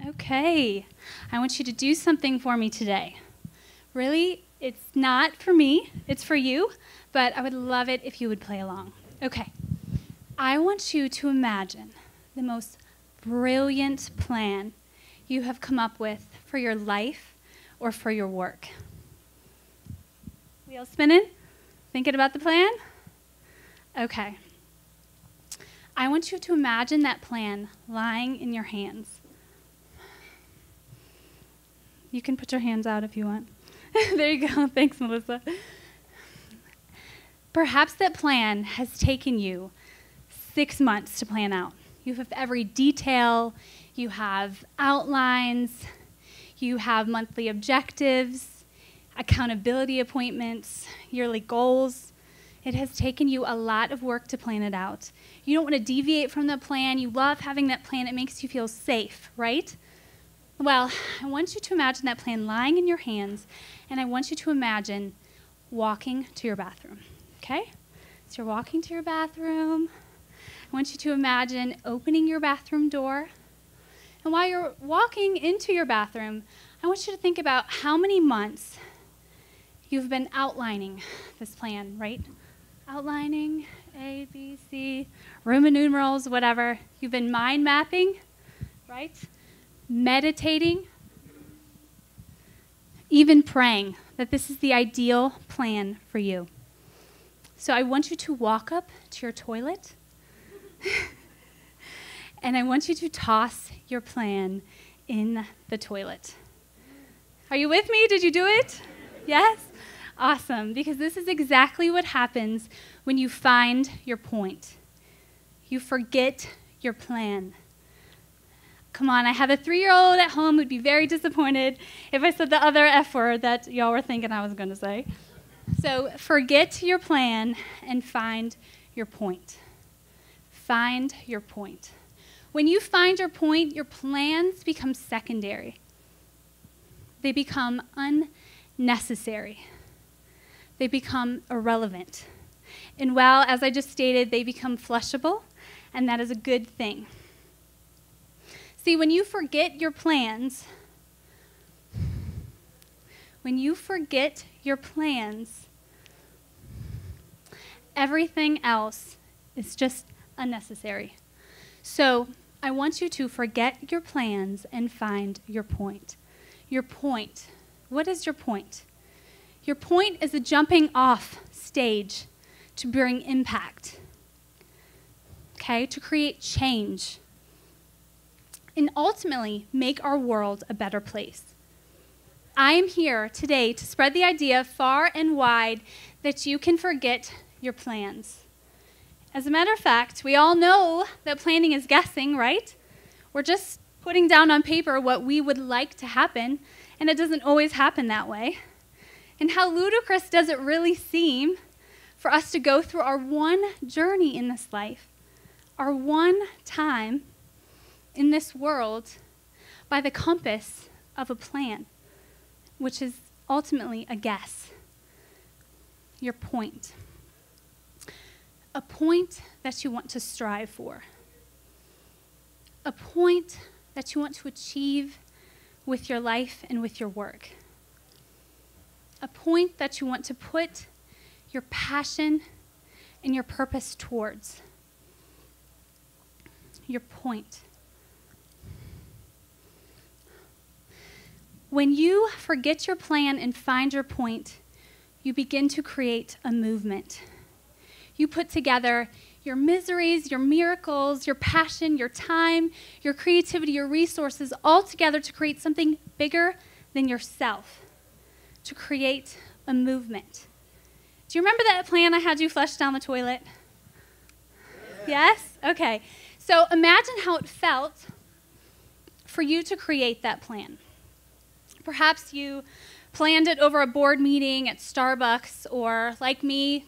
Okay, I want you to do something for me today. Really, it's not for me, it's for you, but I would love it if you would play along. Okay, I want you to imagine the most brilliant plan you have come up with for your life or for your work. Wheels spinning? Thinking about the plan? Okay. I want you to imagine that plan lying in your hands. You can put your hands out if you want. There you go. Thanks, Melissa. Perhaps that plan has taken you 6 months to plan out. You have every detail. You have outlines. You have monthly objectives, accountability appointments, yearly goals. It has taken you a lot of work to plan it out. You don't want to deviate from the plan. You love having that plan. It makes you feel safe, right? Well, I want you to imagine that plan lying in your hands, and I want you to imagine walking to your bathroom, okay? So you're walking to your bathroom. I want you to imagine opening your bathroom door. And while you're walking into your bathroom, I want you to think about how many months you've been outlining this plan, right? Outlining, A, B, C, Roman numerals, whatever. You've been mind mapping, right? Meditating, even praying that this is the ideal plan for you. So I want you to walk up to your toilet, and I want you to toss your plan in the toilet. Are you with me? Did you do it? Yes? Awesome, because this is exactly what happens when you find your point. You forget your plan. Come on, I have a 3-year-old at home who'd be very disappointed if I said the other F word that y'all were thinking I was going to say. So forget your plan and find your point. Find your point. When you find your point, your plans become secondary. They become unnecessary. They become irrelevant. And while, as I just stated, they become flushable, and that is a good thing. See, when you forget your plans, everything else is just unnecessary. So I want you to forget your plans and find your point. Your point. What is your point? Your point is a jumping off stage to bring impact, okay, to create change, and ultimately make our world a better place. I am here today to spread the idea far and wide that you can forget your plans. As a matter of fact, we all know that planning is guessing, right? We're just putting down on paper what we would like to happen, and it doesn't always happen that way. And how ludicrous does it really seem for us to go through our one journey in this life, our one time in this world, by the compass of a plan, which is ultimately a guess. Your point. A point that you want to strive for. A point that you want to achieve with your life and with your work. A point that you want to put your passion and your purpose towards. Your point. When you forget your plan and find your point, you begin to create a movement. You put together your miseries, your miracles, your passion, your time, your creativity, your resources, all together to create something bigger than yourself, to create a movement. Do you remember that plan I had you flush down the toilet? Yes? Okay. So imagine how it felt for you to create that plan. Perhaps you planned it over a board meeting at Starbucks, or like me,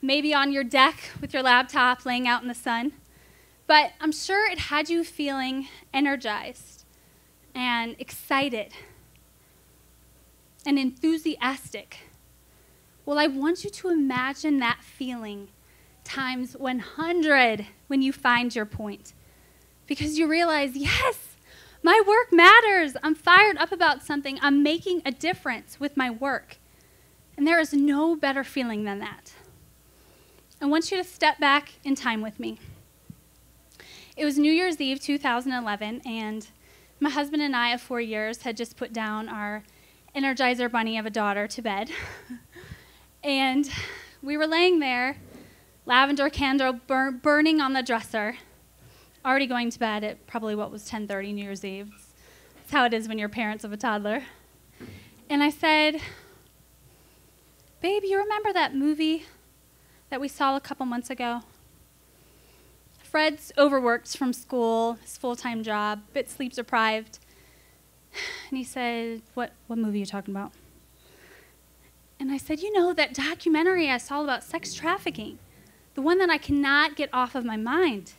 maybe on your deck with your laptop laying out in the sun. But I'm sure it had you feeling energized and excited and enthusiastic. Well, I want you to imagine that feeling times 100 when you find your point. Because you realize, yes, my work matters. I'm fired up about something. I'm making a difference with my work. And there is no better feeling than that. I want you to step back in time with me. It was New Year's Eve 2011, and my husband and I of 4 years had just put down our Energizer bunny of a daughter to bed. And we were laying there, lavender candle burning on the dresser, already going to bed at probably what was 10:30 New Year's Eve. That's how it is when you're parents of a toddler. And I said, babe, you remember that movie that we saw a couple months ago? Fred's overworked from school, his full-time job, a bit sleep deprived. And he said, what movie are you talking about? And I said, you know, that documentary I saw about sex trafficking, the one that I cannot get off of my mind.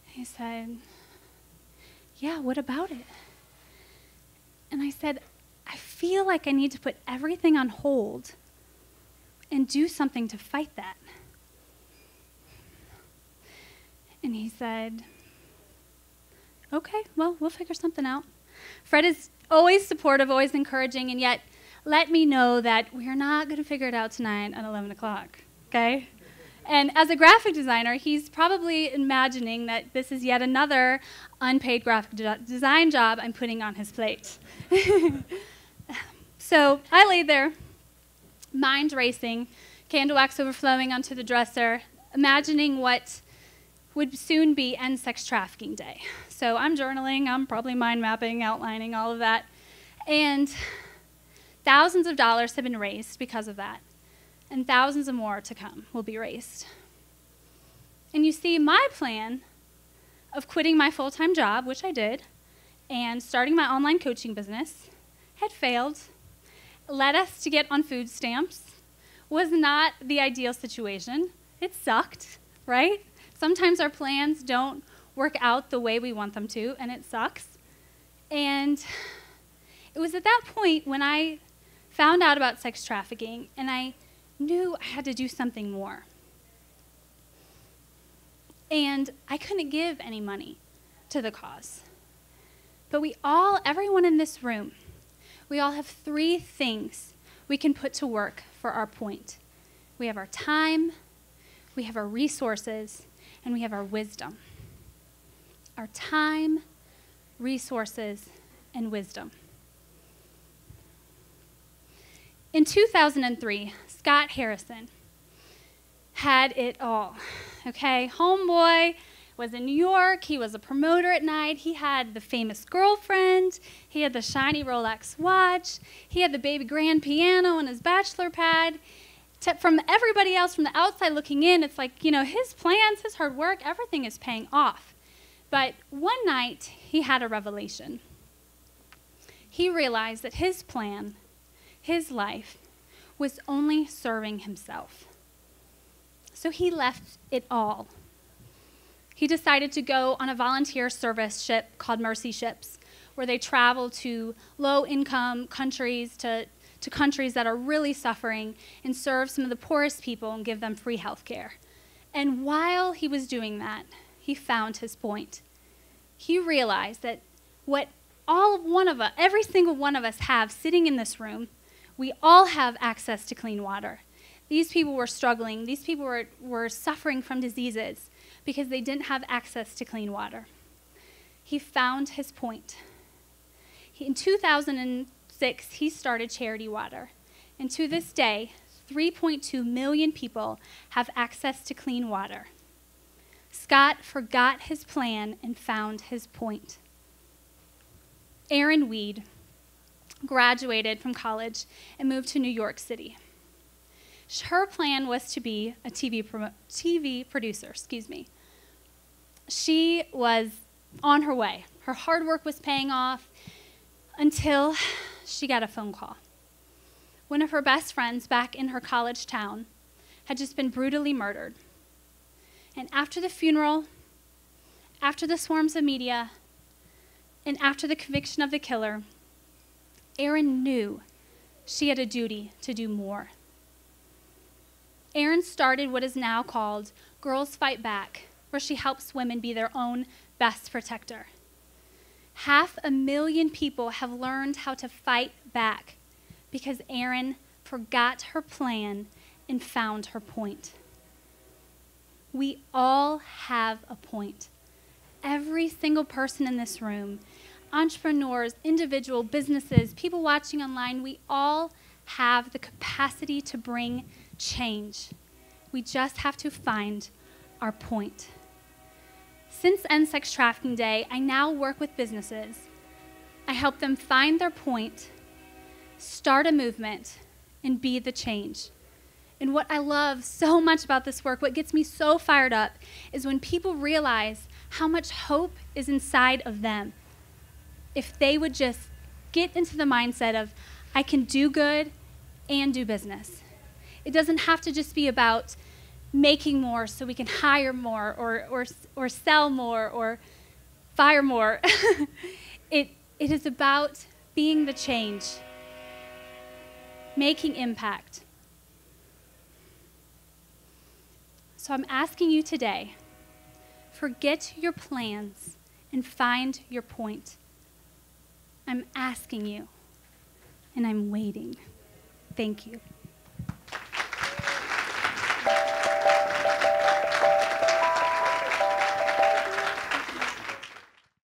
He said, yeah, what about it? And I said, I feel like I need to put everything on hold and do something to fight that. And he said, okay, well, we'll figure something out. Fred is always supportive, always encouraging, and yet let me know that we're not going to figure it out tonight at 11 o'clock, okay? And as a graphic designer, he's probably imagining that this is yet another unpaid graphic design job I'm putting on his plate. So I laid there, mind racing, candle wax overflowing onto the dresser, imagining what would soon be End Sex Trafficking Day. So I'm journaling, I'm probably mind mapping, outlining all of that. And thousands of dollars have been raised because of that. And thousands of more to come will be raised. And you see, my plan of quitting my full-time job, which I did, and starting my online coaching business had failed, led us to get on food stamps, was not the ideal situation. It sucked, right? Sometimes our plans don't work out the way we want them to, and it sucks. And it was at that point when I found out about sex trafficking, and I knew I had to do something more. And I couldn't give any money to the cause. But everyone in this room, we all have 3 things we can put to work for our point. We have our time, we have our resources, and we have our wisdom. Our time, resources, and wisdom. In 2003, Scott Harrison had it all, okay? Homeboy was in New York. He was a promoter at night. He had the famous girlfriend. He had the shiny Rolex watch. He had the baby grand piano on his bachelor pad. From everybody else from the outside looking in, it's like, you know, his plans, his hard work, everything is paying off. But one night, he had a revelation. He realized that his plan, his life, was only serving himself. So he left it all. He decided to go on a volunteer service ship called Mercy Ships, where they travel to low-income countries, to countries that are really suffering, and serve some of the poorest people and give them free health care. And while he was doing that, he found his point. He realized that what every single one of us have sitting in this room, we all have access to clean water. These people were struggling. These people were suffering from diseases because they didn't have access to clean water. He found his point. In 2006, he started Charity Water. And to this day, 3.2 million people have access to clean water. Scott forgot his plan and found his point. Erin Weed graduated from college and moved to New York City. Her plan was to be a TV producer. She was on her way. Her hard work was paying off until she got a phone call. One of her best friends back in her college town had just been brutally murdered. And after the funeral, after the swarms of media, and after the conviction of the killer, Erin knew she had a duty to do more. Erin started what is now called Girls Fight Back, where she helps women be their own best protector. 500,000 people have learned how to fight back because Erin forgot her plan and found her point. We all have a point. Every single person in this room, entrepreneurs, individual businesses, people watching online, we all have the capacity to bring change. We just have to find our point. Since End Sex Trafficking Day, I now work with businesses. I help them find their point, start a movement, and be the change. And what I love so much about this work, what gets me so fired up, is when people realize how much hope is inside of them. If they would just get into the mindset of, I can do good and do business. It doesn't have to just be about making more so we can hire more or sell more or fire more. It is about being the change, making impact. So I'm asking you today, forget your plans and find your point. I'm asking you, and I'm waiting. Thank you.